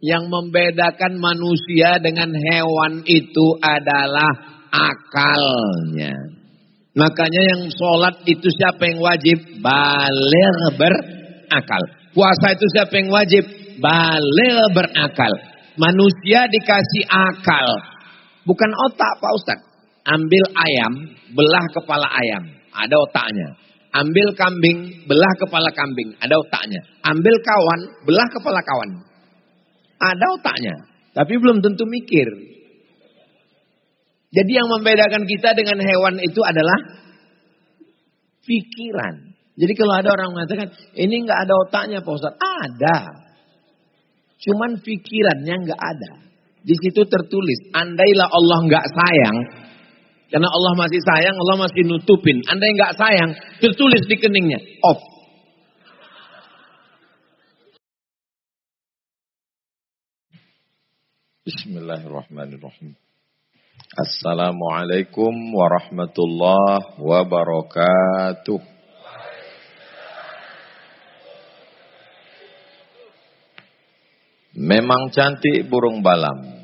Yang membedakan manusia dengan hewan itu adalah akalnya. Makanya yang sholat itu siapa yang wajib? Baligh berakal. Puasa itu siapa yang wajib? Baligh berakal. Manusia dikasih akal. Bukan otak Pak Ustadz. Ambil ayam, belah kepala ayam. Ada otaknya. Ambil kambing, belah kepala kambing. Ada otaknya. Ambil kawan, belah kepala kawan. Ada otaknya. Tapi belum tentu mikir. Jadi yang membedakan kita dengan hewan itu adalah pikiran. Jadi kalau ada orang mengatakan, ini nggak ada otaknya Pak Ustadz. Ada. Cuman pikirannya nggak ada. Di situ tertulis, andailah Allah nggak sayang, karena Allah masih sayang, Allah masih nutupin. Andai nggak sayang, tertulis di keningnya, off. Bismillahirrahmanirrahim. Assalamualaikum warahmatullahi wabarakatuh. Memang cantik burung balam.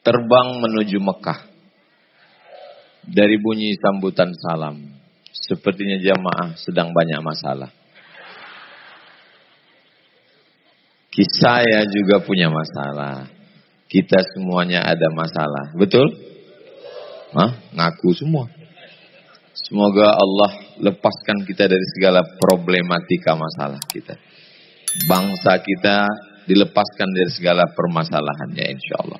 Terbang menuju Mekah. Dari bunyi sambutan salam. Sepertinya jamaah sedang banyak masalah. Saya juga punya masalah. Kita semuanya ada masalah. Betul? Hah? Ngaku semua. Semoga Allah lepaskan kita dari segala problematika masalah kita. Bangsa kita dilepaskan dari segala permasalahannya insyaallah.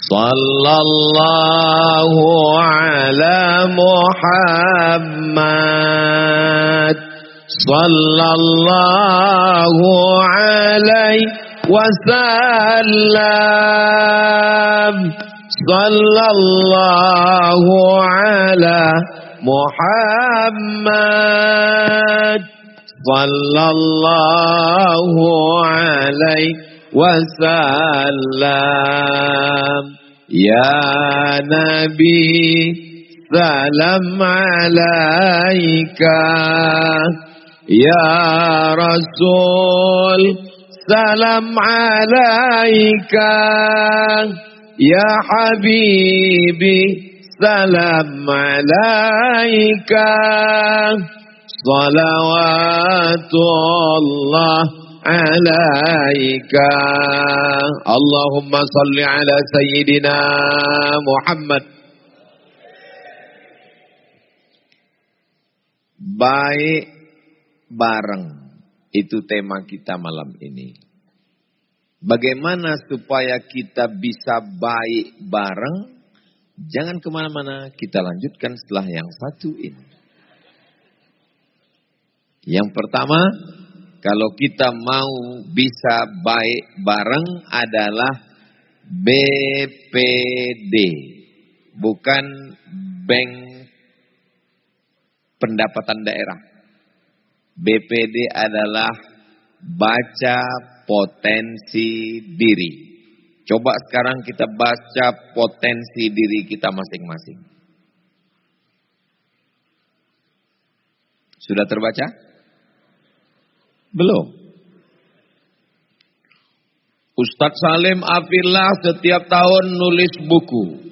Sallallahu ala Muhammad. Sallallahu alaihi wasallam. Sallallahu ala Muhammad. Sallallahu alaihi wasallam. Ya Nabi, salam alaika. Ya Rasul, salam alaika. Ya Habibi, salam alaika. Salawatullah alaika. Allahumma salli ala Sayyidina Muhammad. Baik bareng, itu tema kita malam ini. Bagaimana supaya kita bisa baik bareng? Jangan kemana-mana, kita lanjutkan setelah yang satu ini. Yang pertama, kalau kita mau bisa baik bareng adalah BPD, bukan Bank Pendapatan Daerah. BPD adalah baca potensi diri. Coba sekarang kita baca potensi diri kita masing-masing. Sudah terbaca? Belum. Ustadz Salim Afillah setiap tahun nulis buku.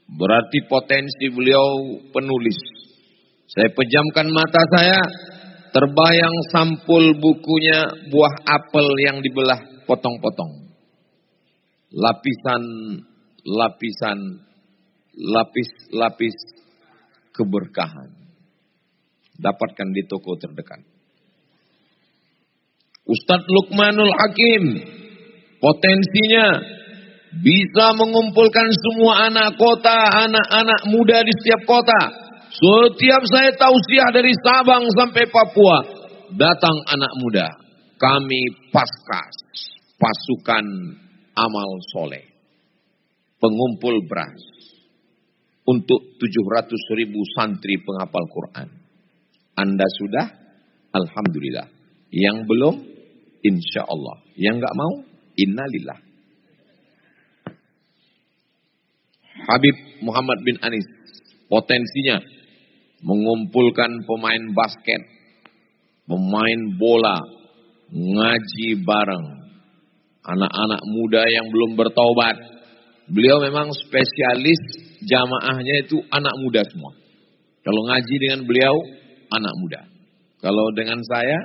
Berarti potensi beliau penulis. Saya pejamkan mata saya, terbayang sampul bukunya buah apel yang dibelah potong-potong. Lapis keberkahan. Dapatkan di toko terdekat. Ustadz Luqmanul Hakim, potensinya bisa mengumpulkan semua anak kota, anak-anak muda di setiap kota. Setiap saya tausiah dari Sabang sampai Papua, datang anak muda. Kami Paskas, pasukan amal soleh, pengumpul beras untuk 700.000 santri penghafal Quran. Anda sudah? Alhamdulillah. Yang belum? Insya Allah. Yang enggak mau? Innalillah. Habib Muhammad bin Anis, potensinya mengumpulkan pemain basket pemain bola, ngaji bareng, anak-anak muda yang belum bertaubat. Beliau memang spesialis jamaahnya itu anak muda semua. Kalau ngaji dengan beliau, anak muda. Kalau dengan saya,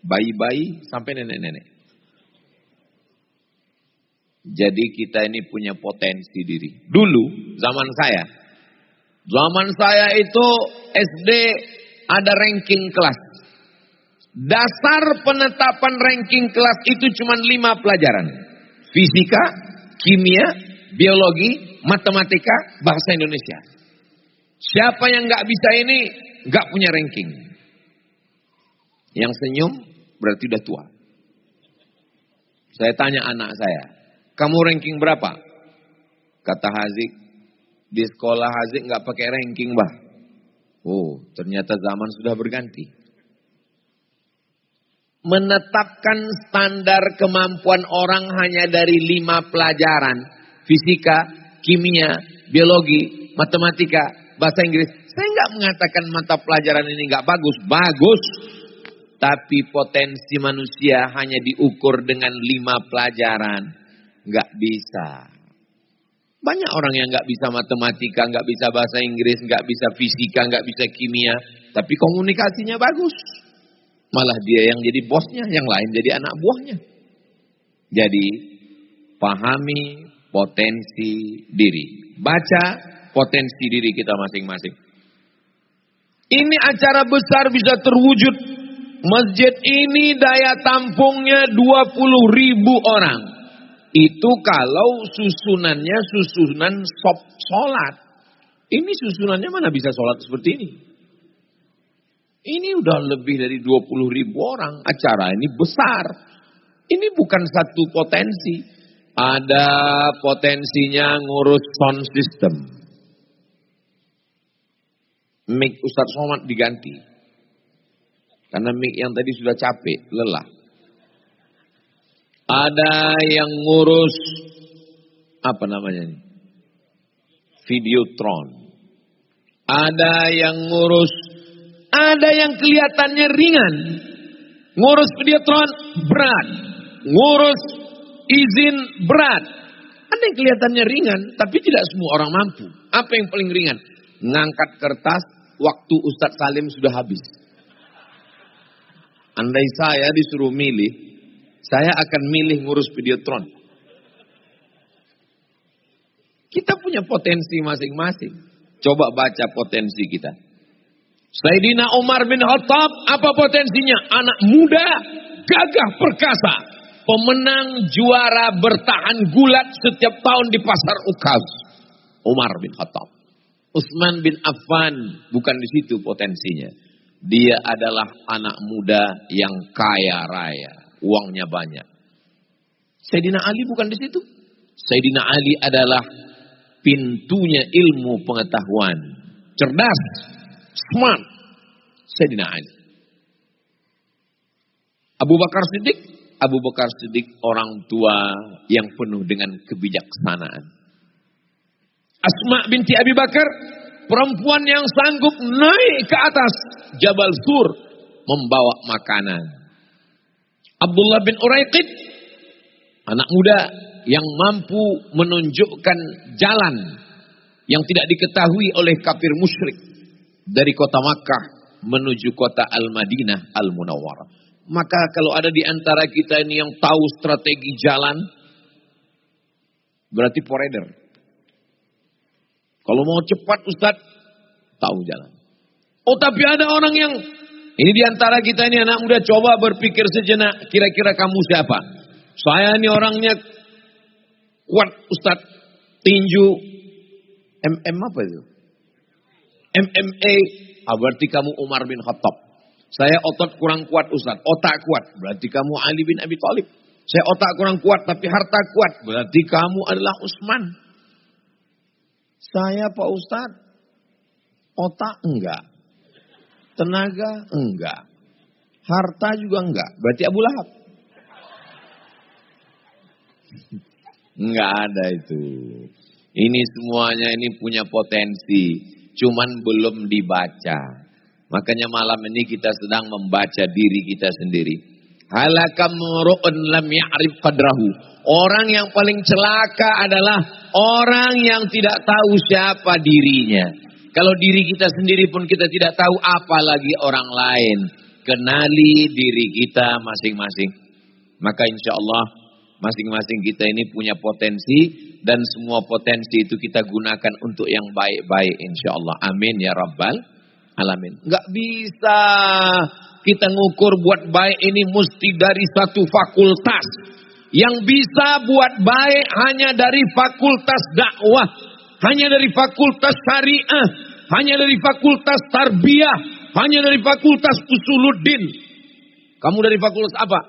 bayi-bayi sampai nenek-nenek. Jadi kita ini punya potensi diri. Dulu, zaman saya itu SD ada ranking kelas. Dasar penetapan ranking kelas itu cuma 5 pelajaran. Fisika, kimia, biologi, matematika, bahasa Indonesia. Siapa yang nggak bisa ini, nggak punya ranking. Yang senyum berarti udah tua. Saya tanya anak saya, kamu ranking berapa? Kata Hazik, di sekolah Hazik nggak pakai ranking, bah. Oh, ternyata zaman sudah berganti. Menetapkan standar kemampuan orang hanya dari 5 pelajaran. Fisika, kimia, biologi, matematika, bahasa Inggris. Saya nggak mengatakan mata pelajaran ini nggak bagus. Bagus. Tapi potensi manusia hanya diukur dengan 5 pelajaran. Nggak bisa. Banyak orang yang nggak bisa matematika, nggak bisa bahasa Inggris, nggak bisa fisika, nggak bisa kimia. Tapi komunikasinya bagus. Malah dia yang jadi bosnya, yang lain jadi anak buahnya. Jadi, pahami potensi diri. Baca potensi diri kita masing-masing. Ini acara besar bisa terwujud. Masjid ini daya tampungnya 20.000 orang. Itu kalau susunannya susunan sholat. Ini susunannya mana bisa sholat seperti ini? Ini udah lebih dari 20.000 orang. Acara ini besar. Ini bukan satu potensi. Ada potensinya ngurus sound system. Mic Ustaz Somad diganti. Karena mic yang tadi sudah capek, lelah. Ada yang ngurus, apa namanya ini? Videotron. Ada yang ngurus, ada yang kelihatannya ringan. Ngurus videotron berat. Ngurus izin berat. Ada yang kelihatannya ringan, tapi tidak semua orang mampu. Apa yang paling ringan? Ngangkat kertas, waktu Ustadz Salim sudah habis. Andai saya disuruh milih, saya akan milih ngurus videotron. Kita punya potensi masing-masing. Coba baca potensi kita. Sayyidina Umar bin Khattab, apa potensinya? Anak muda, gagah perkasa. Pemenang juara bertahan gulat setiap tahun di pasar Ukaz. Umar bin Khattab. Utsman bin Affan, bukan di situ potensinya. Dia adalah anak muda yang kaya raya. Uangnya banyak. Sayyidina Ali bukan di situ. Sayyidina Ali adalah pintunya ilmu pengetahuan. Cerdas. Smart. Sayyidina Ali. Abu Bakar Siddiq. Abu Bakar Siddiq orang tua yang penuh dengan kebijaksanaan. Asma binti Abi Bakar. Perempuan yang sanggup naik ke atas Jabal Sur. Membawa makanan. Abdullah bin Uraiqid, anak muda yang mampu menunjukkan jalan yang tidak diketahui oleh kafir musyrik dari kota Makkah menuju kota Al-Madinah Al-Munawwarah. Maka kalau ada di antara kita ini yang tahu strategi jalan, berarti forerunner. Kalau mau cepat Ustaz, tahu jalan. Oh tapi ada orang yang ini di antara kita ini anak muda, coba berpikir sejenak, kira-kira kamu siapa? Saya ini orangnya kuat Ustaz, tinju, apa itu? MMA, berarti kamu Umar bin Khattab. Saya otot kurang kuat Ustaz, otak kuat, berarti kamu Ali bin Abi Thalib. Saya otak kurang kuat tapi harta kuat, berarti kamu adalah Utsman. Saya Pak Ustaz, otak enggak. Tenaga enggak. Harta juga enggak. Berarti Abu Lahab. Enggak ada itu. Ini semuanya ini punya potensi. Cuman belum dibaca. Makanya malam ini kita sedang membaca diri kita sendiri. Halakam ru'un lam ya'rif qadrahu. Orang yang paling celaka adalah orang yang tidak tahu siapa dirinya. Kalau diri kita sendiri pun kita tidak tahu, apalagi orang lain. Kenali diri kita masing-masing. Maka insya Allah masing-masing kita ini punya potensi. Dan semua potensi itu kita gunakan untuk yang baik-baik insya Allah. Amin ya Rabbal Alamin. Enggak bisa kita ngukur buat baik ini mesti dari satu fakultas. Yang bisa buat baik hanya dari fakultas dakwah. Hanya dari fakultas syariah. Hanya dari fakultas tarbiyah. Hanya dari fakultas usuluddin. Kamu dari fakultas apa?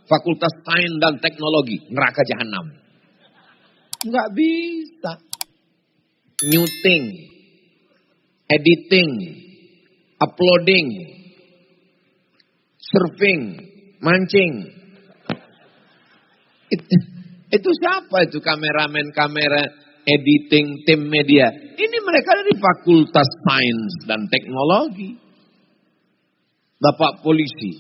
Fakultas sains dan teknologi. Neraka jahanam. Enggak bisa. Nyuting. Editing. Uploading. Surfing. Mancing. Itu siapa itu kameramen, kamera editing, tim media. Ini mereka dari fakultas sains dan teknologi. Bapak polisi.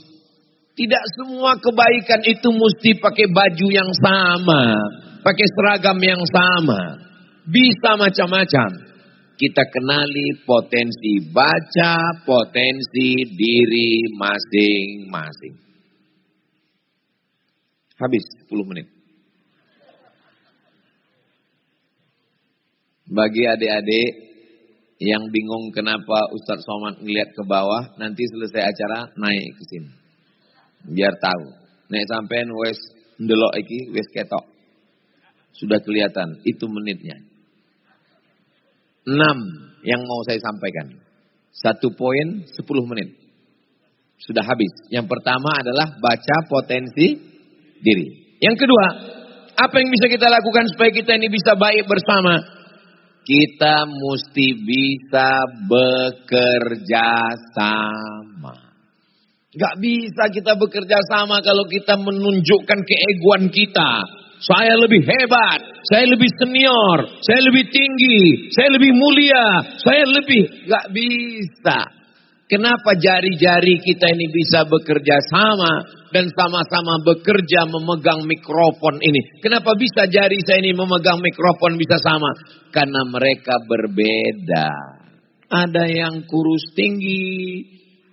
Tidak semua kebaikan itu mesti pakai baju yang sama. Pakai seragam yang sama. Bisa macam-macam. Kita kenali potensi baca, potensi diri masing-masing. Habis 10 menit. Bagi adik-adik yang bingung kenapa Ustadz Somad ngeliat ke bawah, nanti selesai acara naik ke sini. Biar tahu. Naik sampean wes ndelok iki wes ketok. Sudah kelihatan, itu menitnya. 6 yang mau saya sampaikan. 1 poin 10 menit. Sudah habis. Yang pertama adalah baca potensi diri. Yang kedua, apa yang bisa kita lakukan supaya kita ini bisa baik bersama? Kita mesti bisa bekerja sama. Gak bisa kita bekerja sama kalau kita menunjukkan keegoan kita. Saya lebih hebat, saya lebih senior, saya lebih tinggi, saya lebih mulia, saya lebih... Gak bisa. Kenapa jari-jari kita ini bisa bekerja sama dan sama-sama bekerja memegang mikrofon ini? Kenapa bisa jari saya ini memegang mikrofon bisa sama? Karena mereka berbeda. Ada yang kurus tinggi,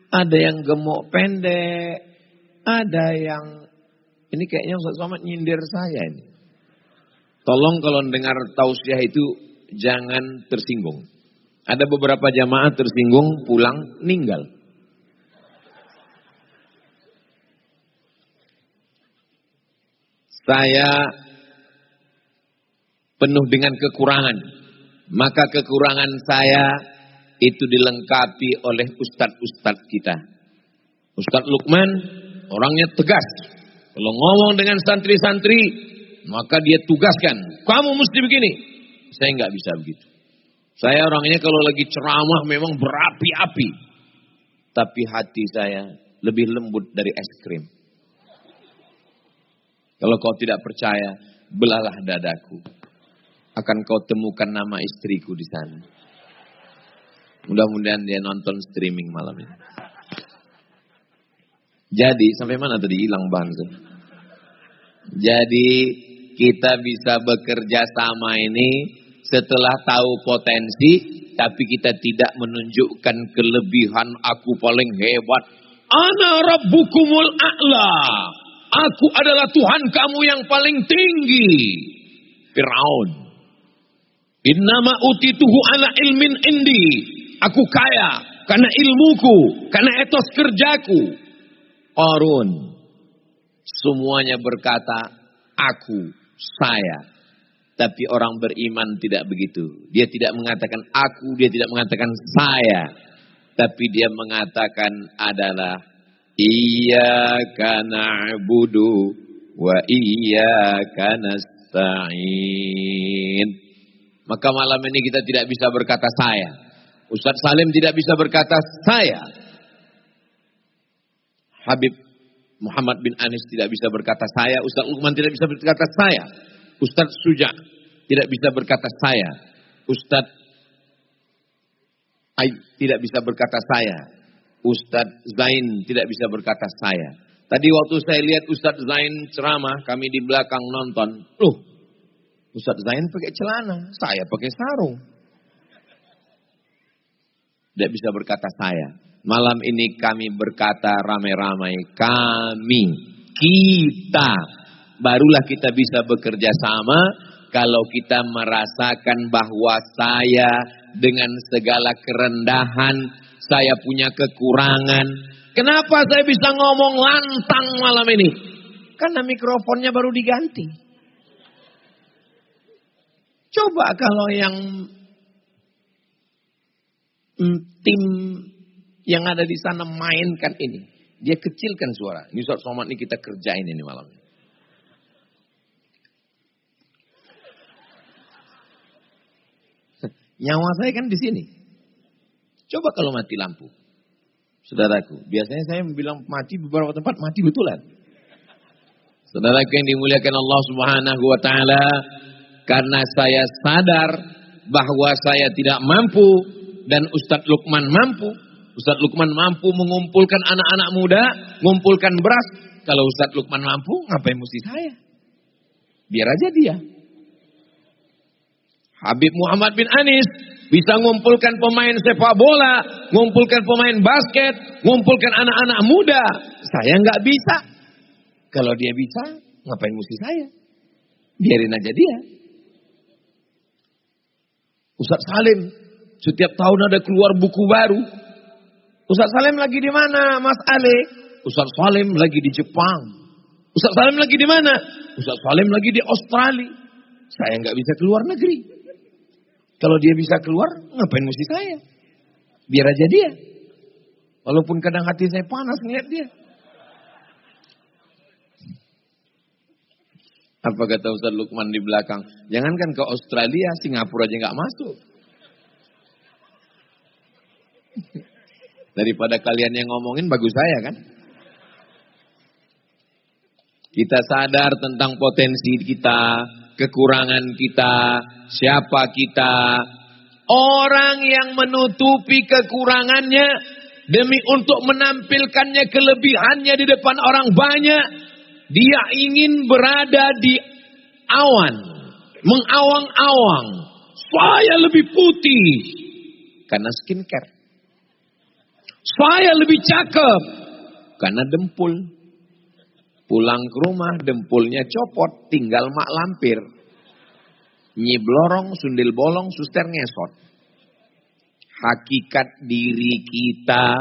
ada yang gemuk pendek, ada yang... Ini kayaknya Ustaz Somad nyindir saya ini. Tolong kalau dengar tausiah itu jangan tersinggung. Ada beberapa jamaah tersinggung pulang meninggal. Saya penuh dengan kekurangan. Maka kekurangan saya itu dilengkapi oleh ustadz-ustadz kita. Ustadz Lukman orangnya tegas. Kalau ngomong dengan santri-santri, maka dia tugaskan. Kamu mesti begini. Saya nggak bisa begitu. Saya orangnya kalau lagi ceramah memang berapi-api. Tapi hati saya lebih lembut dari es krim. Kalau kau tidak percaya, belalah dadaku. Akan kau temukan nama istriku di sana. Mudah-mudahan dia nonton streaming malam ini. Jadi, sampai mana tadi hilang bahasa? Jadi, kita bisa bekerja sama ini setelah tahu potensi, tapi kita tidak menunjukkan kelebihan aku paling hebat. Ana rabbukumul a'la. Aku adalah Tuhan kamu yang paling tinggi. Fir'aun. Innama utituhu ala ilmin indi. Aku kaya karena ilmuku, karena etos kerjaku. Qarun. Semuanya berkata, aku, saya. Tapi orang beriman tidak begitu. Dia tidak mengatakan aku, dia tidak mengatakan saya. Tapi dia mengatakan adalah iyyaka na'budu wa iyyaka nasta'in. Maka malam ini kita tidak bisa berkata saya. Ustaz Salim tidak bisa berkata saya. Habib Muhammad bin Anis tidak bisa berkata saya. Ustaz Luqman tidak bisa berkata saya. Ustaz Suja tidak bisa berkata saya. Ustaz Aib tidak bisa berkata saya. Ustadz Zain tidak bisa berkata saya. Tadi waktu saya lihat Ustadz Zain ceramah, kami di belakang nonton. Loh, Ustadz Zain pakai celana, saya pakai sarung. Tidak bisa berkata saya. Malam ini kami berkata ramai-ramai, kami, kita. Barulah kita bisa bekerja sama kalau kita merasakan bahwa saya dengan segala kerendahan, saya punya kekurangan. Kenapa saya bisa ngomong lantang malam ini? Karena mikrofonnya baru diganti. Coba kalau yang tim yang ada di sana mainkan ini. Dia kecilkan suara. Ini Ustaz Somad ini kita kerjain ini malam ini. Nyawa saya kan di sini. Coba kalau mati lampu. Saudaraku, biasanya saya bilang mati beberapa tempat mati betulan. Saudaraku yang dimuliakan Allah Subhanahu wa taala, karena saya sadar bahwa saya tidak mampu dan Ustadz Lukman mampu. Ustadz Lukman mampu mengumpulkan anak-anak muda, mengumpulkan beras. Kalau Ustadz Lukman mampu, ngapain mesti saya? Biar aja dia. Habib Muhammad bin Anis bisa mengumpulkan pemain sepak bola, mengumpulkan pemain basket, mengumpulkan anak-anak muda. Saya nggak bisa. Kalau dia bisa, ngapain mesti saya? Biarin aja dia. Ustadz Salim, setiap tahun ada keluar buku baru. Ustadz Salim lagi di mana, Mas Ale? Ustadz Salim lagi di Jepang. Ustadz Salim lagi di mana? Ustadz Salim lagi di Australia. Saya nggak bisa keluar negeri. Kalau dia bisa keluar, ngapain mesti saya? Biar aja dia. Walaupun kadang hati saya panas ngeliat dia. Apa kata Ustadz Lukman di belakang? Jangankan ke Australia, Singapura aja nggak masuk. Daripada kalian yang ngomongin, bagus saya kan? Kita sadar tentang potensi kita, kekurangan kita, siapa kita. Orang yang menutupi kekurangannya demi untuk menampilkannya kelebihannya di depan orang banyak. Dia ingin berada di awan, mengawang-awang. Saya lebih putih karena skincare. Saya lebih cakep karena dempul. Pulang ke rumah dempulnya copot, tinggal mak lampir. Nyi blorong, sundil bolong, suster ngesot. Hakikat diri kita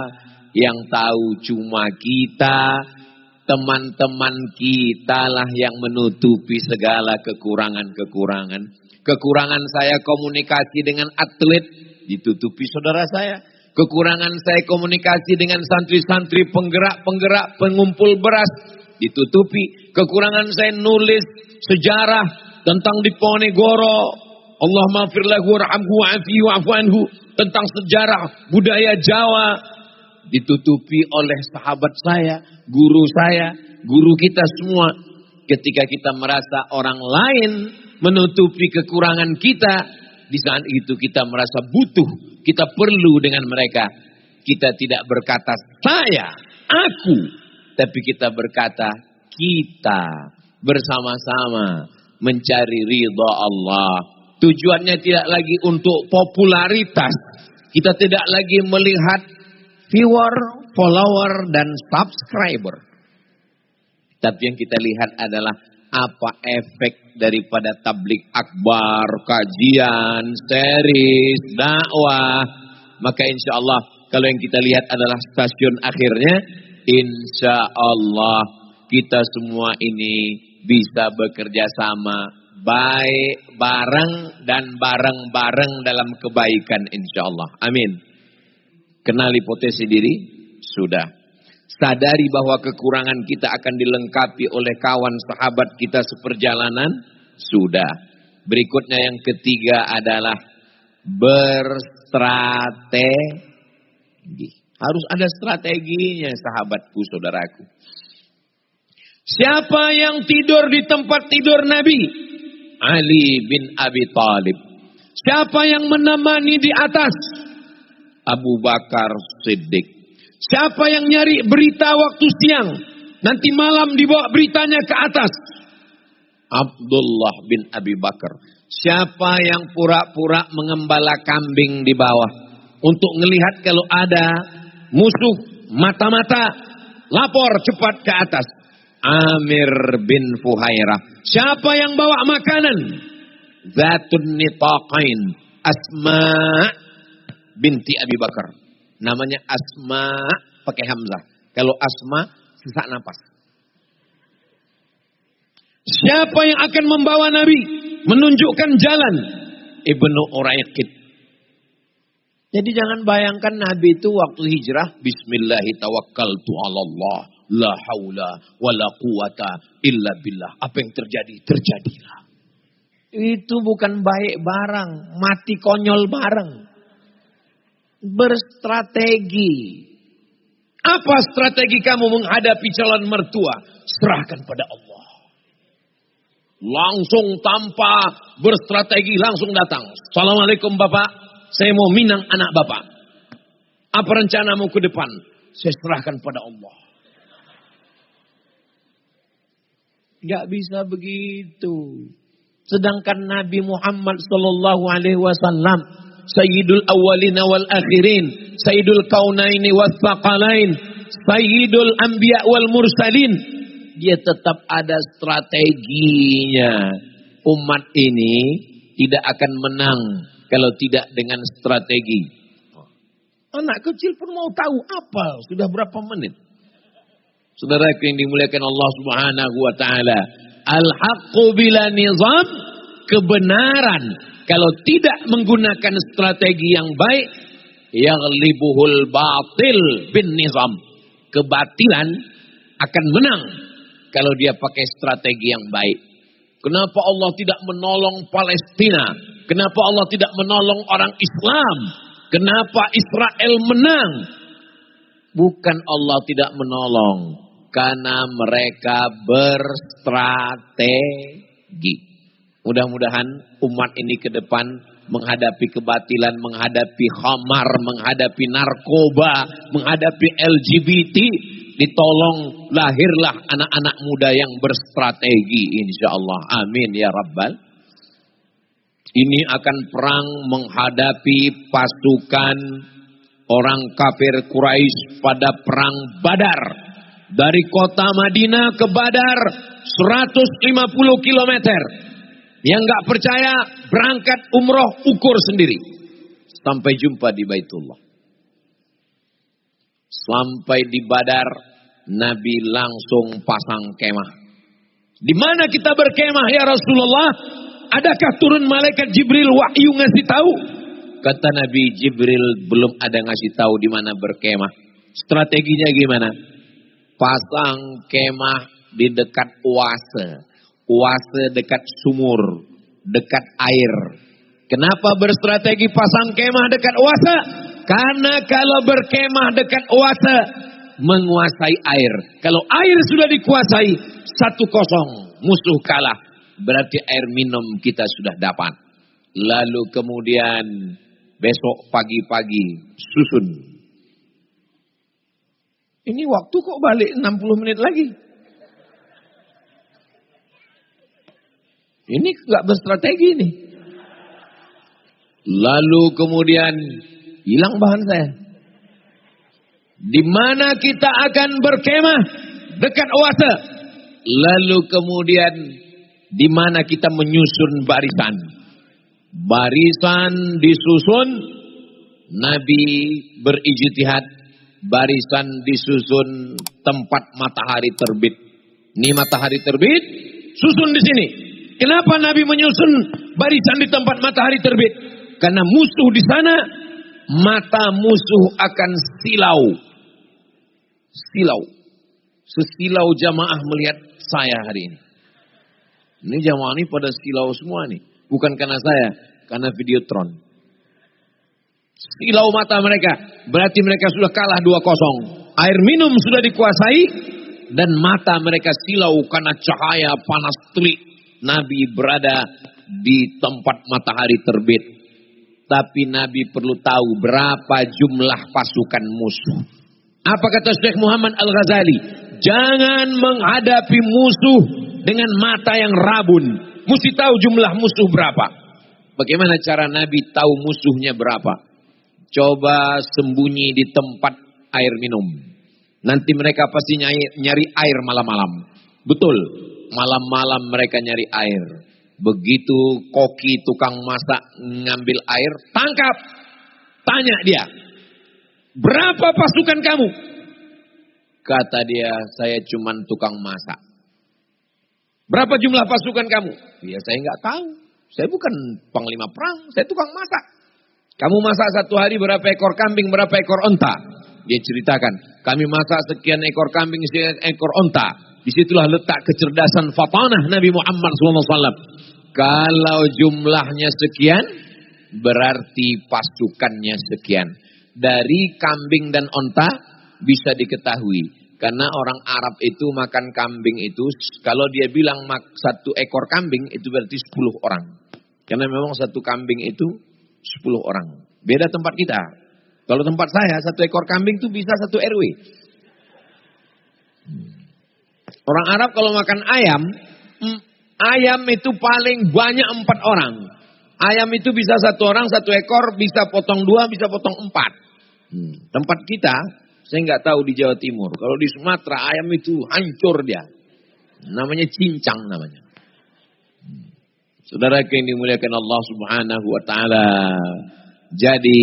yang tahu cuma kita, teman-teman kita lah yang menutupi segala kekurangan-kekurangan. Kekurangan saya komunikasi dengan atlet, ditutupi saudara saya. Kekurangan saya komunikasi dengan santri-santri penggerak-penggerak pengumpul beras, ditutupi. Kekurangan saya nulis sejarah tentang Diponegoro, Allah maghfir lahu warhamhu wa'afu anhu, tentang sejarah budaya Jawa, ditutupi oleh sahabat saya, guru kita semua. Ketika kita merasa orang lain menutupi kekurangan kita, di saat itu kita merasa butuh, kita perlu dengan mereka. Kita tidak berkata saya, aku, tapi kita berkata kita bersama-sama mencari ridha Allah. Tujuannya tidak lagi untuk popularitas. Kita tidak lagi melihat viewer, follower, dan subscriber. Tapi yang kita lihat adalah apa efek daripada tablik akbar, kajian, series, dakwah. Maka insya Allah kalau yang kita lihat adalah stasiun akhirnya, insya Allah kita semua ini bisa bekerja sama, baik bareng dan bareng-bareng dalam kebaikan insya Allah. Amin. Kenali potensi diri? Sudah. Sadari bahwa kekurangan kita akan dilengkapi oleh kawan sahabat kita seperjalanan? Sudah. Berikutnya yang ketiga adalah berstrategi. Harus ada strateginya sahabatku, saudaraku. Siapa yang tidur di tempat tidur Nabi? Ali bin Abi Thalib. Siapa yang menemani di atas? Abu Bakar Siddiq. Siapa yang nyari berita waktu siang, nanti malam dibawa beritanya ke atas. Abdullah bin Abi Bakar. Siapa yang pura-pura mengembala kambing di bawah untuk melihat kalau ada musuh mata-mata, lapor cepat ke atas. Amir bin Fuhairah. Siapa yang bawa makanan? Zatun Nitaqain. Asma binti Abi Bakar. Namanya Asma pakai hamzah. Kalau Asma sesak napas. Siapa yang akan membawa Nabi menunjukkan jalan? Ibnu Uraiqid. Jadi jangan bayangkan Nabi itu waktu hijrah, bismillahirrahmanirrahim, Allah, la haula wala quwata illa billah. Apa yang terjadi, terjadilah. Itu bukan baik barang, mati konyol bareng. Berstrategi. Apa strategi kamu menghadapi calon mertua? Serahkan pada Allah. Langsung tanpa berstrategi langsung datang. Assalamualaikum Bapak, saya mau minang anak Bapak. Apa rencanamu ke depan? Saya serahkan pada Allah. Gak bisa begitu. Sedangkan Nabi Muhammad sallallahu alaihi wasallam Sayyidul awwalina wal akhirin, Sayyidul kaunaini was thaqalain, Sayyidul anbiya wal mursalin. Dia tetap ada strateginya. Umat ini tidak akan menang kalau tidak dengan strategi. Anak kecil pun mau tahu apa, sudah berapa menit. Saudara yang dimuliakan Allah Subhanahu wa taala, al-haqqu bila nizam, kebenaran kalau tidak menggunakan strategi yang baik, yaghlibuhul batil bin nizam. Kebatilan akan menang kalau dia pakai strategi yang baik. Kenapa Allah tidak menolong Palestina? Kenapa Allah tidak menolong orang Islam? Kenapa Israel menang? Bukan Allah tidak menolong, karena mereka berstrategi. Mudah-mudahan umat ini ke depan menghadapi kebatilan, menghadapi khamar, menghadapi narkoba, menghadapi LGBT, ditolong lahirlah anak-anak muda yang berstrategi insyaallah. Amin ya rabbal. Ini akan perang menghadapi pasukan orang kafir Quraisy pada perang Badar. Dari kota Madinah ke Badar 150 kilometer. Yang gak percaya berangkat umroh, ukur sendiri. Sampai jumpa di Baitullah. Sampai di Badar, Nabi langsung pasang kemah. Di mana kita berkemah ya Rasulullah? Adakah turun malaikat Jibril wahyu ngasih tahu? Kata Nabi, Jibril belum ada ngasih tahu di mana berkemah. Strateginya gimana? Pasang kemah di dekat oase. Oase dekat sumur, dekat air. Kenapa berstrategi pasang kemah dekat oase? Karena kalau berkemah dekat oase, menguasai air. Kalau air sudah dikuasai, 1-0, musuh kalah. Berarti air minum kita sudah dapat. Lalu kemudian besok pagi-pagi susun. Ini waktu kok balik 60 menit lagi. Ini gak berstrategi nih. Lalu kemudian hilang bahan saya. Di mana kita akan berkemah? Dekat oase. Lalu kemudian di mana kita menyusun barisan. Barisan disusun, Nabi berijtihad, barisan disusun tempat matahari terbit. Ini matahari terbit, susun di sini. Kenapa Nabi menyusun barisan di tempat matahari terbit? Karena musuh di sana, mata musuh akan silau. Silau. Sesilau jamaah melihat saya hari ini. Ini jamaah ini pada silau semua nih. Bukan karena saya, karena Videotron. Silau mata mereka. Berarti mereka sudah kalah 2-0. Air minum sudah dikuasai. Dan mata mereka silau karena cahaya panas terik. Nabi berada di tempat matahari terbit. Tapi Nabi perlu tahu berapa jumlah pasukan musuh. Apa kata Syekh Muhammad Al-Ghazali? Jangan menghadapi musuh dengan mata yang rabun. Mesti tahu jumlah musuh berapa. Bagaimana cara Nabi tahu musuhnya berapa? Coba sembunyi di tempat air minum. Nanti mereka pasti nyari air malam-malam. Betul, malam-malam mereka nyari air. Begitu koki tukang masak ngambil air, tangkap. Tanya dia, berapa pasukan kamu? Kata dia, saya cuman tukang masak. Berapa jumlah pasukan kamu? Ya saya nggak tahu. Saya bukan panglima perang, saya tukang masak. Kamu masak satu hari berapa ekor kambing, berapa ekor onta? Dia ceritakan, kami masak sekian ekor kambing, sekian ekor onta. Disitulah letak kecerdasan fatanah Nabi Muhammad SAW. Kalau jumlahnya sekian, berarti pasukannya sekian. Dari kambing dan onta bisa diketahui. Karena orang Arab itu makan kambing itu, kalau dia bilang satu ekor kambing itu berarti 10 orang. Karena memang satu kambing itu 10 orang. Beda tempat kita. Kalau tempat saya, satu ekor kambing itu bisa satu RW. Orang Arab kalau makan ayam, ayam itu paling banyak 4 orang. Ayam itu bisa satu orang, satu ekor, bisa potong 2, bisa potong 4. Tempat kita, saya nggak tahu di Jawa Timur. Kalau di Sumatera, ayam itu hancur dia. Namanya cincang namanya. Saudara yang dimuliakan Allah Subhanahu wa taala. Jadi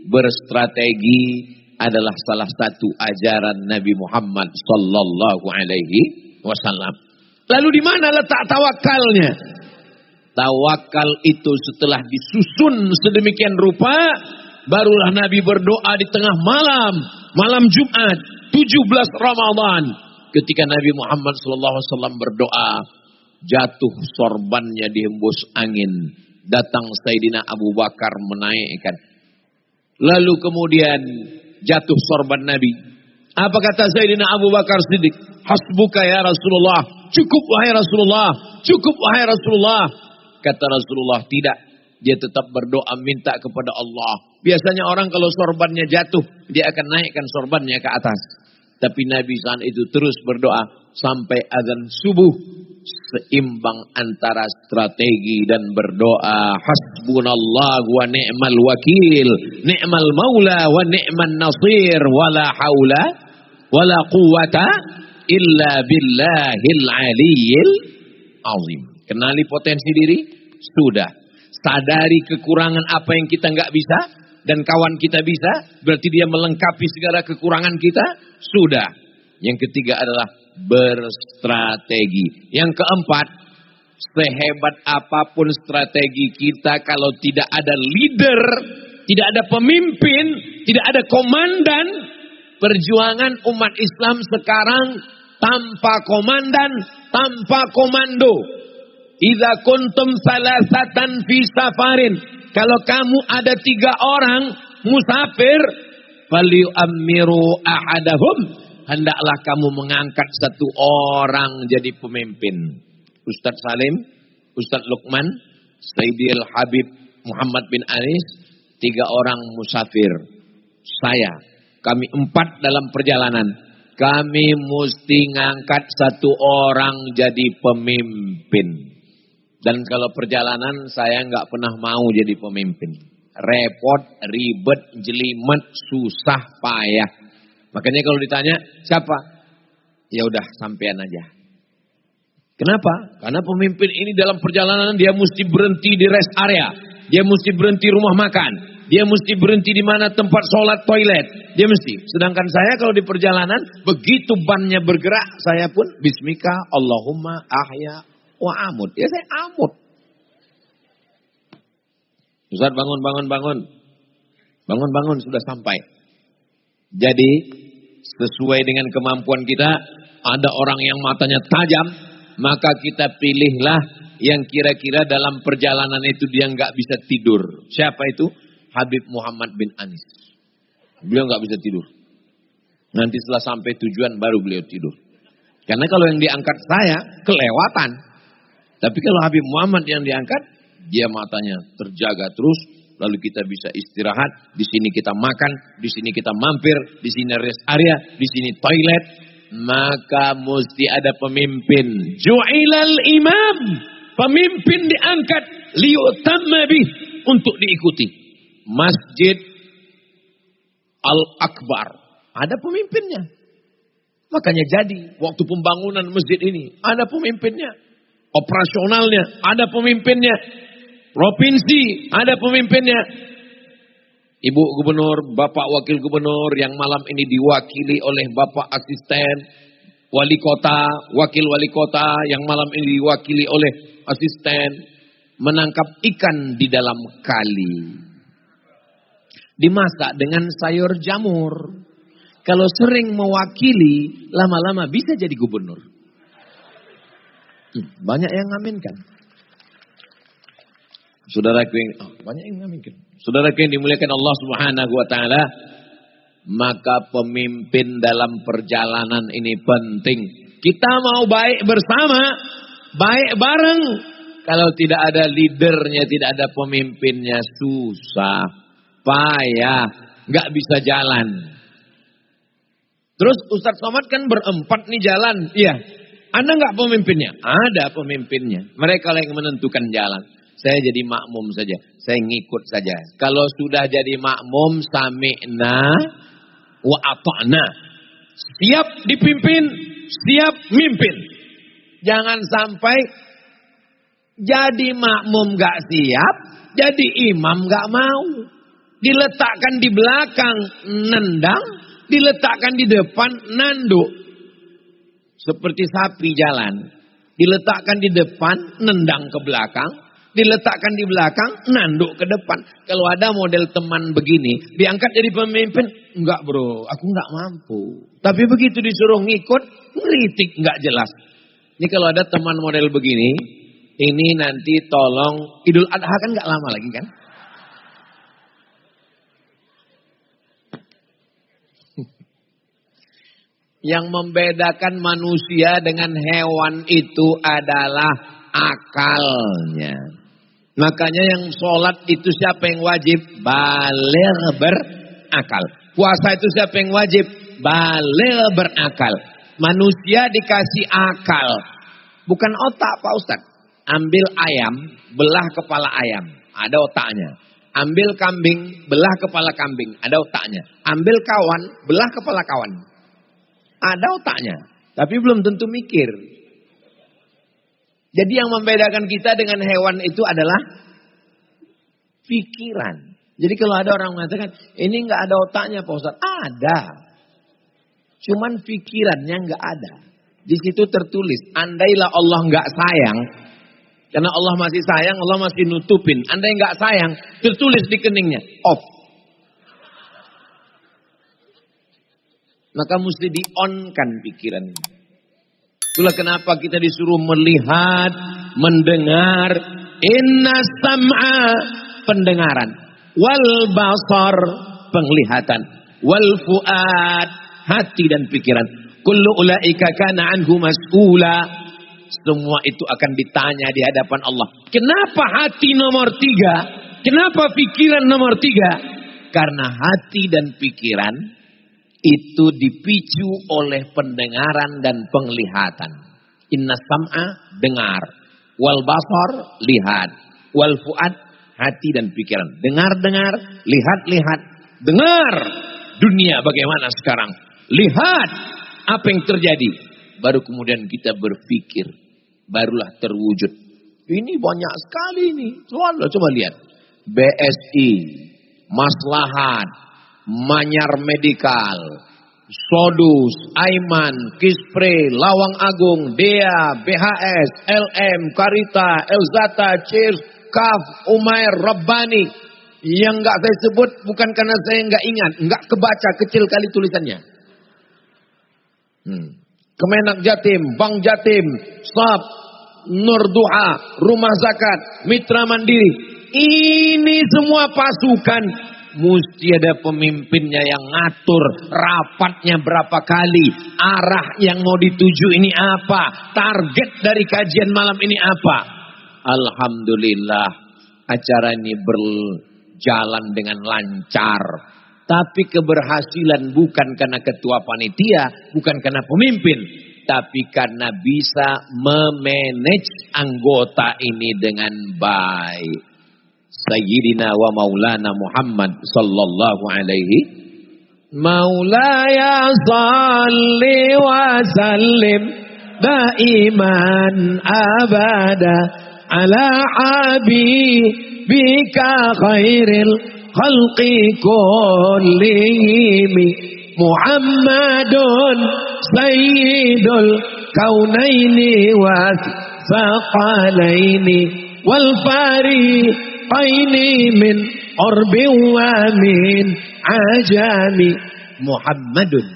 berstrategi adalah salah satu ajaran Nabi Muhammad sallallahu alaihi wasallam. Lalu di mana letak tawakalnya? Tawakal itu setelah disusun sedemikian rupa, barulah Nabi berdoa di tengah malam Jumat 17 Ramadan. Ketika Nabi Muhammad sallallahu alaihi wasallam berdoa, jatuh sorbannya dihembus angin. Datang Sayyidina Abu Bakar menaikkan. Lalu kemudian jatuh sorban Nabi. Apa kata Sayyidina Abu Bakar Siddiq? Hasbuka ya Rasulullah. Cukup wahai Rasulullah. Cukup wahai Rasulullah. Kata Rasulullah tidak. Dia tetap berdoa minta kepada Allah. Biasanya orang kalau sorbannya jatuh, dia akan naikkan sorbannya ke atas. Tapi Nabi saat itu terus berdoa sampai azan subuh. Seimbang antara strategi dan berdoa. Hasbunallah wa ni'mal wakil, ni'mal maula wa ni'man nasir, wala haula wala quwata illa billahil aliyyil azim. Kenali potensi diri? Sudah. Sadari kekurangan apa yang kita nggak bisa dan kawan kita bisa, berarti dia melengkapi segala kekurangan kita. Sudah. Yang ketiga adalah berstrategi. Yang keempat, sehebat apapun strategi kita, kalau tidak ada leader, tidak ada pemimpin, tidak ada komandan, perjuangan umat Islam sekarang tanpa komandan, tanpa komando. Idza kuntum salasatan fi safarin, kalau kamu ada 3 orang musafir, falyu'ammiru ahadahum, hendaklah kamu mengangkat 1 orang jadi pemimpin. Ustaz Salim, Ustaz Luqman, Sayyidil Habib Muhammad bin Anis, 3 orang musafir. Saya, kami 4 dalam perjalanan. Kami mesti ngangkat 1 orang jadi pemimpin. Dan kalau perjalanan saya nggak pernah mau jadi pemimpin. Repot, ribet, jelimet, susah, payah. Makanya kalau ditanya, siapa? Ya udah, sampean aja. Kenapa? Karena pemimpin ini dalam perjalanan dia mesti berhenti di rest area. Dia mesti berhenti rumah makan. Dia mesti berhenti di mana tempat sholat, toilet. Dia mesti. Sedangkan saya kalau di perjalanan, begitu bannya bergerak, saya pun bismika Allahumma ahya wa amut. Ya saya amut. Ustaz bangun. Bangun sudah sampai. Jadi sesuai dengan kemampuan kita, ada orang yang matanya tajam, maka kita pilihlah yang kira-kira dalam perjalanan itu dia nggak bisa tidur. Siapa itu? Habib Muhammad bin Anis. Beliau nggak bisa tidur. Nanti setelah sampai tujuan baru beliau tidur. Karena kalau yang diangkat saya kelewatan. Tapi kalau Habib Muhammad yang diangkat, dia matanya terjaga terus, lalu kita bisa istirahat, di sini kita makan, di sini kita mampir, di sini rest area, di sini toilet, maka mesti ada pemimpin. Ju'ilal imam, pemimpin diangkat liyutamma bih, untuk diikuti. Masjid Al-Akbar, ada pemimpinnya. Makanya jadi waktu pembangunan masjid ini ada pemimpinnya. Operasionalnya ada pemimpinnya. Provinsi ada pemimpinnya. Ibu gubernur, bapak wakil gubernur yang malam ini diwakili oleh bapak asisten wali kota, wakil wali kota yang malam ini diwakili oleh asisten, menangkap ikan di dalam kali. Dimasak dengan sayur jamur. Kalau sering mewakili, lama-lama bisa jadi gubernur. Banyak yang ngaminkan. Saudaraku yang banyak yang ngaminkan. Saudaraku yang dimuliakan Allah Subhanahu wa taala, maka pemimpin dalam perjalanan ini penting. Kita mau baik bersama, baik bareng. Kalau tidak ada leadernya, tidak ada pemimpinnya, susah, payah, nggak bisa jalan. Terus Ustadz Somad kan berempat nih jalan. Iya. Ada nggak pemimpinnya? Ada pemimpinnya. Mereka yang menentukan jalan. Saya jadi makmum saja. Saya ngikut saja. Kalau sudah jadi makmum, sami'na wa ata'na. Siap dipimpin, siap mimpin. Jangan sampai jadi makmum nggak siap, jadi imam nggak mau. Diletakkan di belakang, nendang. Diletakkan di depan, nanduk. Seperti sapi jalan. Diletakkan di depan, nendang ke belakang. Diletakkan di belakang, nanduk ke depan. Kalau ada model teman begini, diangkat jadi pemimpin. Enggak bro, aku enggak mampu. Tapi begitu disuruh ngikut, ngeritik enggak jelas. Ini kalau ada teman model begini, ini nanti tolong, Idul Adha kan enggak lama lagi kan? Yang membedakan manusia dengan hewan itu adalah akalnya. Makanya yang sholat itu siapa yang wajib? Baligh berakal. Puasa itu siapa yang wajib? Baligh berakal. Manusia dikasih akal. Bukan otak Pak Ustadz. Ambil ayam, belah kepala ayam. Ada otaknya. Ambil kambing, belah kepala kambing. Ada otaknya. Ambil kawan, belah kepala kawan. Ada otaknya, tapi belum tentu mikir. Jadi yang membedakan kita dengan hewan itu adalah pikiran. Jadi kalau ada orang mengatakan, ini nggak ada otaknya Pak Ustadz. Ada. Cuman pikirannya nggak ada. Di situ tertulis, andailah Allah nggak sayang, karena Allah masih sayang, Allah masih nutupin. Andai nggak sayang, tertulis di keningnya, off. Maka mesti di-on-kan pikiran. Itulah kenapa kita disuruh melihat, mendengar. Inna sam'a, pendengaran. Wal basar, penglihatan. Wal fuad, hati dan pikiran. Kullu ulaika kana anhu mas'ula. Semua itu akan ditanya di hadapan Allah. Kenapa hati nomor 3? Kenapa pikiran nomor 3? Karena hati dan pikiran itu dipicu oleh pendengaran dan penglihatan. Inna sam'a, dengar. Wal basar, lihat. Wal fuad, hati dan pikiran. Dengar-dengar, lihat-lihat. Dengar dunia bagaimana sekarang. Lihat apa yang terjadi. Baru kemudian kita berpikir. Barulah terwujud. Ini banyak sekali ini. Coba lihat. BSI, Maslahat, Manyar Medikal, Sodus, Aiman, Kispre, Lawang Agung, Dea, BHS, LM, Karita, Elzata, Cheers, Kaf, Umair, Rabbani. Yang enggak saya sebut bukan karena saya enggak ingat, enggak kebaca, kecil kali tulisannya. Kemenak Jatim, Bank Jatim, SAP, Nur Duha, Rumah Zakat, Mitra Mandiri. Ini semua pasukan. Mesti ada pemimpinnya yang ngatur rapatnya berapa kali, arah yang mau dituju ini apa, target dari kajian malam ini apa. Alhamdulillah acara ini jalan dengan lancar. Tapi keberhasilan bukan karena ketua panitia, bukan karena pemimpin, tapi karena bisa memanage anggota ini dengan baik. Sayyidina wa maulana Muhammad sallallahu alaihi Maulaya salli wa sallim daiman abada ala habibika khairil khalqi kullihim Muhammadun sayyidul kaunaini wa thaqalaini wal fariqaini min urbin wa min ajami Muhammadun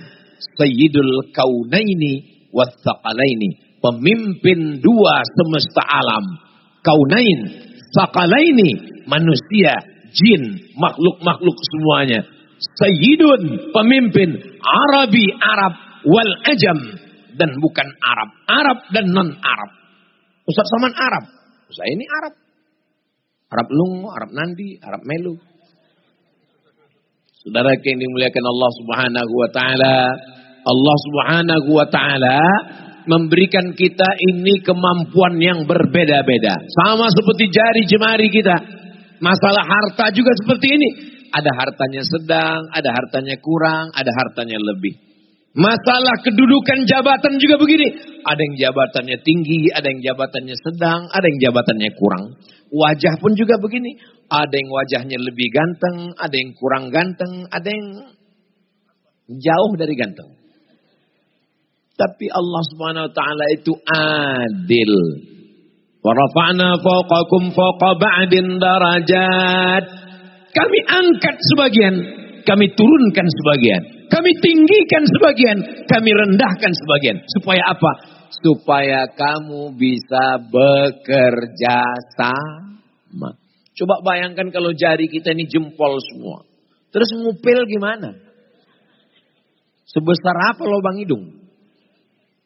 sayyidul kaunaini wa thaqalaini, pemimpin dua semesta alam, kaunain, thaqalaini, manusia, jin, makhluk-makhluk semuanya. Sayyidun, pemimpin, Arabi, Arab, wal ajam, dan bukan Arab, Arab dan non-Arab. Ustaz Saman Arab, saya ini Arab. Arab Lungo, Arab Nandi, Arab Melu. Saudara yang dimuliakan Allah Subhanahu wa taala, Allah Subhanahu wa taala memberikan kita ini kemampuan yang berbeda-beda. Sama seperti jari jemari kita. Masalah harta juga seperti ini. Ada hartanya sedang, ada hartanya kurang, ada hartanya lebih. Masalah kedudukan jabatan juga begini. Ada yang jabatannya tinggi, ada yang jabatannya sedang, ada yang jabatannya kurang. Wajah pun juga begini. Ada yang wajahnya lebih ganteng, ada yang kurang ganteng, ada yang jauh dari ganteng. Tapi Allah Subhanahu wa taala itu adil. Wa rafa'na fawqakum fawqa ba'din darajat. Kami angkat sebagian, kami turunkan sebagian, kami tinggikan sebagian, kami rendahkan sebagian. Supaya apa? Supaya kamu bisa bekerja sama. Coba bayangkan kalau jari kita ini jempol semua. Terus ngupil gimana? Sebesar apa lubang hidung?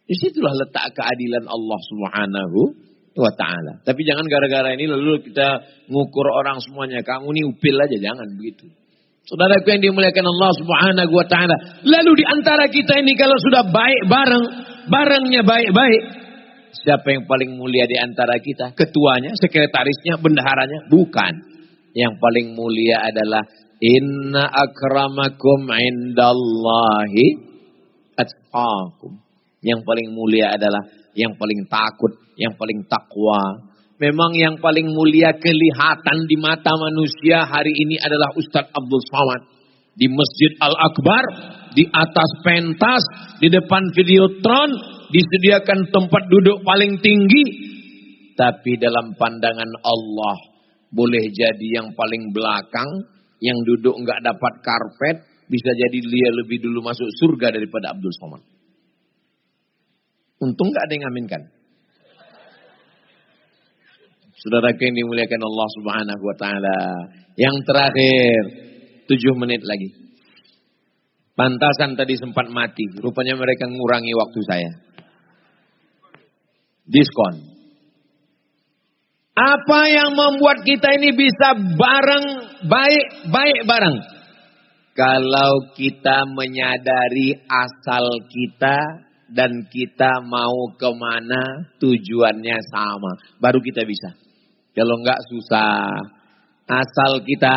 Disitulah letak keadilan Allah Subhanahu wa ta'ala. Tapi jangan gara-gara ini lalu kita ngukur orang semuanya. Kamu ini upil aja, jangan begitu. Saudaraku yang dimuliakan Allah Subhanahu wa ta'ala. Lalu di antara kita ini kalau sudah baik barengnya baik-baik. Siapa yang paling mulia di antara kita? Ketuanya, sekretarisnya, bendaharanya? Bukan. Yang paling mulia adalah inna akramakum indallahi atqakum. Yang paling mulia adalah yang paling takut, yang paling takwa. Memang yang paling mulia kelihatan di mata manusia hari ini adalah Ustadz Abdul Somad. Di Masjid Al-Akbar, di atas pentas, di depan videotron, disediakan tempat duduk paling tinggi. Tapi dalam pandangan Allah, boleh jadi yang paling belakang, yang duduk nggak dapat karpet, bisa jadi dia lebih dulu masuk surga daripada Abdul Somad. Untung gak ada yang aminkan. Saudara yang dimuliakan Allah Subhanahu wa ta'ala. Yang terakhir, 7 menit lagi. Pantasan tadi sempat mati. Rupanya mereka ngurangi waktu saya. Diskon. Apa yang membuat kita ini bisa bareng, baik bareng? Kalau kita menyadari asal kita, dan kita mau kemana, tujuannya sama. Baru kita bisa. Kalau enggak susah. Asal kita,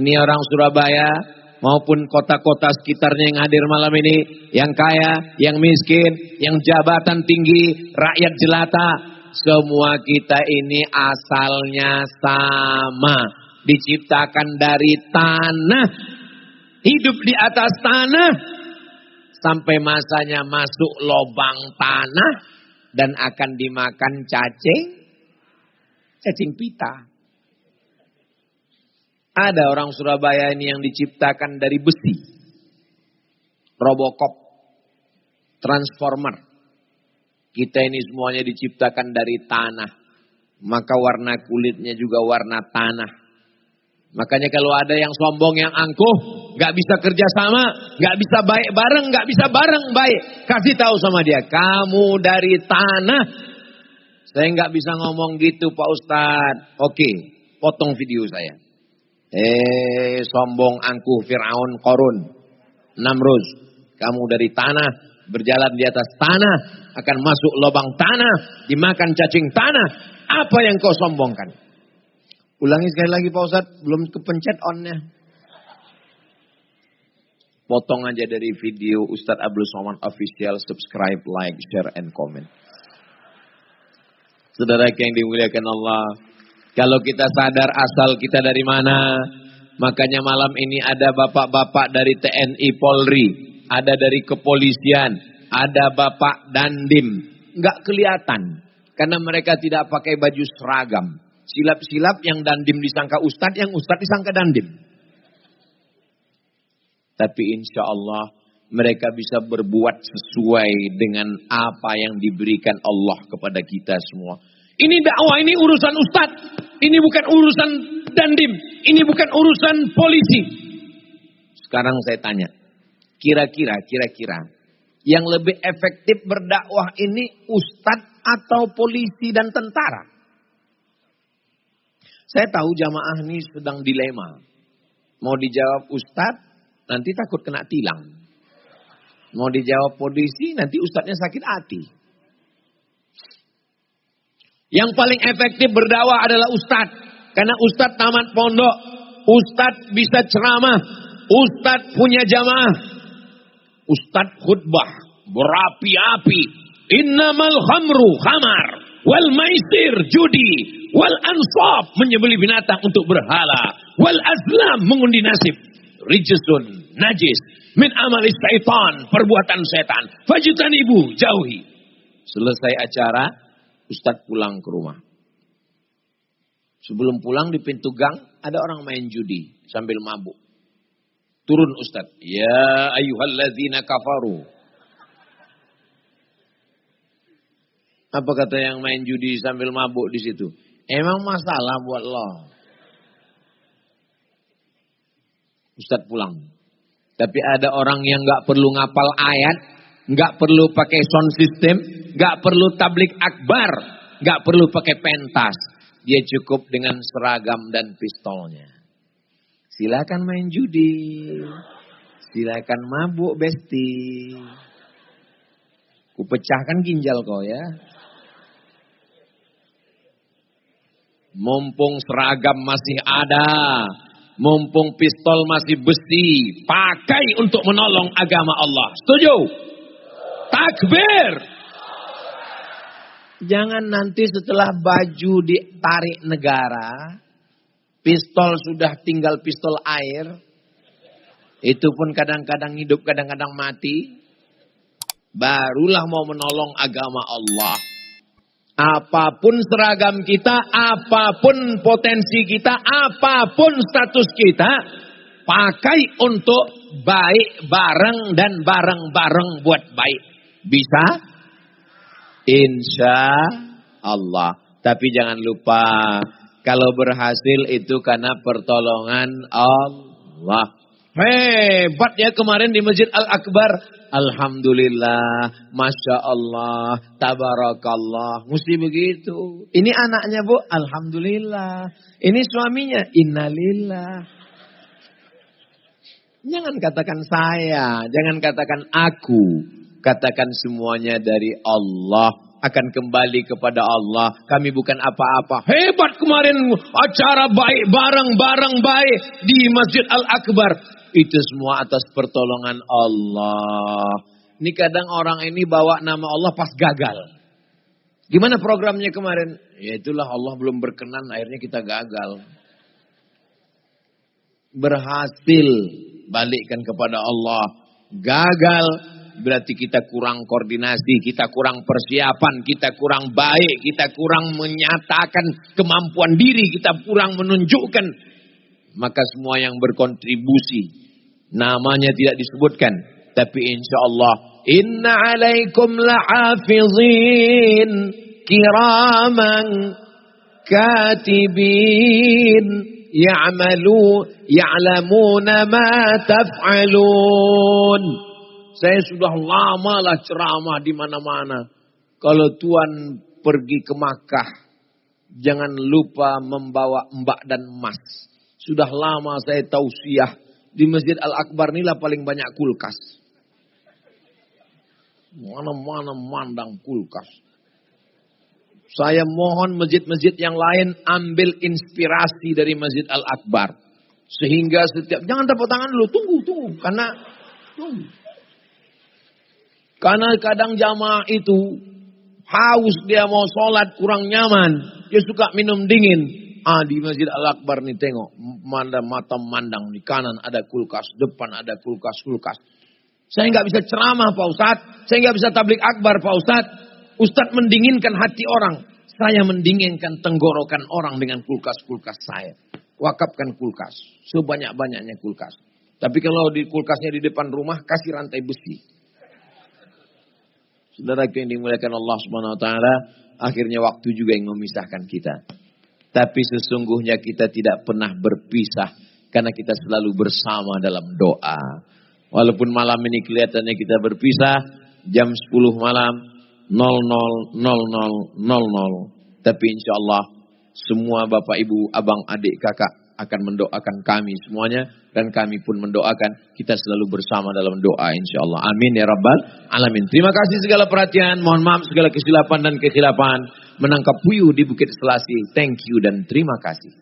ini orang Surabaya, maupun kota-kota sekitarnya yang hadir malam ini. Yang kaya, yang miskin, yang jabatan tinggi, rakyat jelata. Semua kita ini asalnya sama. Diciptakan dari tanah. Hidup di atas tanah. Sampai masanya masuk lubang tanah dan akan dimakan cacing pita. Ada orang Surabaya ini yang diciptakan dari besi. Robocop, Transformer. Kita ini semuanya diciptakan dari tanah. Maka warna kulitnya juga warna tanah. Makanya kalau ada yang sombong, yang angkuh, gak bisa kerja sama, gak bisa baik bareng, gak bisa bareng baik. Kasih tahu sama dia, kamu dari tanah. Saya gak bisa ngomong gitu Pak Ustadz. Oke, potong video saya. Sombong angkuh Fir'aun Qarun Namrud. Kamu dari tanah, berjalan di atas tanah, akan masuk lubang tanah, dimakan cacing tanah. Apa yang kau sombongkan? Ulangi sekali lagi Pak Ustadz, belum kepencet on-nya. Potong aja dari video Ustadz Abdul Somad Official, subscribe, like, share, and comment. Saudara yang dimuliakan Allah, kalau kita sadar asal kita dari mana, makanya malam ini ada bapak-bapak dari TNI Polri, ada dari kepolisian, ada bapak Dandim. Enggak kelihatan, karena mereka tidak pakai baju seragam. Silap-silap yang Dandim disangka Ustadz, yang Ustadz disangka Dandim. Tapi insya Allah mereka bisa berbuat sesuai dengan apa yang diberikan Allah kepada kita semua. Ini dakwah, ini urusan Ustadz. Ini bukan urusan Dandim. Ini bukan urusan polisi. Sekarang saya tanya. Kira-kira yang lebih efektif berdakwah ini Ustadz atau polisi dan tentara? Saya tahu jamaah ini sedang dilema. Mau dijawab Ustadz, nanti takut kena tilang. Mau dijawab polisi, nanti ustadznya sakit hati. Yang paling efektif berdakwah adalah ustadz. Karena ustadz tamat pondok. Ustadz bisa ceramah. Ustadz punya jamaah. Ustadz khutbah berapi-api. Innamal khamru khamar. Wal maisir judi. Wal ansab menyembelih binatang untuk berhala. Wal azlam mengundi nasib. Rijsun najis min amalis syaitan, perbuatan setan. Fajtanibu, jauhi. Selesai acara, Ustadz pulang ke rumah. Sebelum pulang di pintu gang ada orang main judi sambil mabuk. Turun Ustadz, ya ayyuhalladzina kafaru. Apa kata yang main judi sambil mabuk di situ? Emang masalah buat lo? Ustadz pulang. Tapi ada orang yang gak perlu ngapal ayat, gak perlu pakai sound system, gak perlu tablik akbar, gak perlu pakai pentas. Dia cukup dengan seragam dan pistolnya. Silakan main judi. Silakan mabuk besti. Kupecahkan ginjal kau ya. Mumpung seragam masih ada. Mumpung pistol masih besi, pakai untuk menolong agama Allah. Setuju? Takbir. Jangan nanti setelah baju ditarik negara, pistol sudah tinggal pistol air. Itu pun kadang-kadang hidup, kadang-kadang mati. Barulah mau menolong agama Allah. Apapun seragam kita, apapun potensi kita, apapun status kita, pakai untuk baik bareng dan bareng-bareng buat baik. Bisa? Insya Allah. Tapi jangan lupa, kalau berhasil itu karena pertolongan Allah. Hebat ya kemarin di Masjid Al-Akbar. Alhamdulillah, Masya Allah, Tabarakallah. Mesti begitu. Ini anaknya Bu, Alhamdulillah. Ini suaminya, Innalillah. Jangan katakan saya, jangan katakan aku. Katakan semuanya dari Allah. Akan kembali kepada Allah. Kami bukan apa-apa. Hebat kemarin acara baik, bareng-bareng baik di Masjid Al-Akbar. Itu semua atas pertolongan Allah. Ini kadang orang ini bawa nama Allah pas gagal. Gimana programnya kemarin? Ya itulah Allah belum berkenan, akhirnya kita gagal. Berhasil, balikkan kepada Allah. Gagal, berarti kita kurang koordinasi, kita kurang persiapan, kita kurang baik, kita kurang menyatakan kemampuan diri, kita kurang menunjukkan. Maka semua yang berkontribusi, namanya tidak disebutkan, tapi insya Allah, inna alaikum la'afizin kiraman katibin ya'lamuna ma taf'alun. Saya sudah lama lah ceramah di mana-mana. Kalau Tuhan pergi ke Makkah, jangan lupa membawa mbak dan emas. Sudah lama saya tausiah. Di Masjid Al-Akbar inilah paling banyak kulkas. Mana-mana mandang kulkas. Saya mohon masjid-masjid yang lain ambil inspirasi dari Masjid Al-Akbar. Sehingga setiap, jangan tepuk tangan dulu, tunggu. Karena kadang jamaah itu haus, dia mau sholat kurang nyaman. Dia suka minum dingin. Di Masjid Al-Akbar nih tengok. Mata mandang di kanan ada kulkas. Depan ada kulkas. Saya nggak bisa ceramah Pak Ustadz. Saya nggak bisa tablik akbar Pak Ustadz. Ustadz mendinginkan hati orang. Saya mendinginkan tenggorokan orang dengan kulkas-kulkas saya. Wakafkan kulkas. Sebanyak-banyaknya kulkas. Tapi kalau di kulkasnya di depan rumah, kasih rantai besi. Saudara yang dimuliakan Allah Subhanahu Wa Taala, akhirnya waktu juga yang memisahkan kita. Tapi sesungguhnya kita tidak pernah berpisah. Karena kita selalu bersama dalam doa. Walaupun malam ini kelihatannya kita berpisah. Jam 10 malam. 00.00. Tapi insya Allah. Semua bapak ibu, abang, adik, kakak. Akan mendoakan kami semuanya. Dan kami pun mendoakan. Kita selalu bersama dalam doa insya Allah. Amin ya Rabbal Alamin. Terima kasih segala perhatian. Mohon maaf segala kesilapan dan kekhilafan. Menangkap puyuh di Bukit Selasi. Thank you dan terima kasih.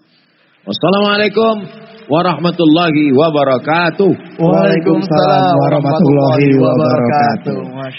Wassalamualaikum warahmatullahi wabarakatuh. Waalaikumsalam warahmatullahi wabarakatuh.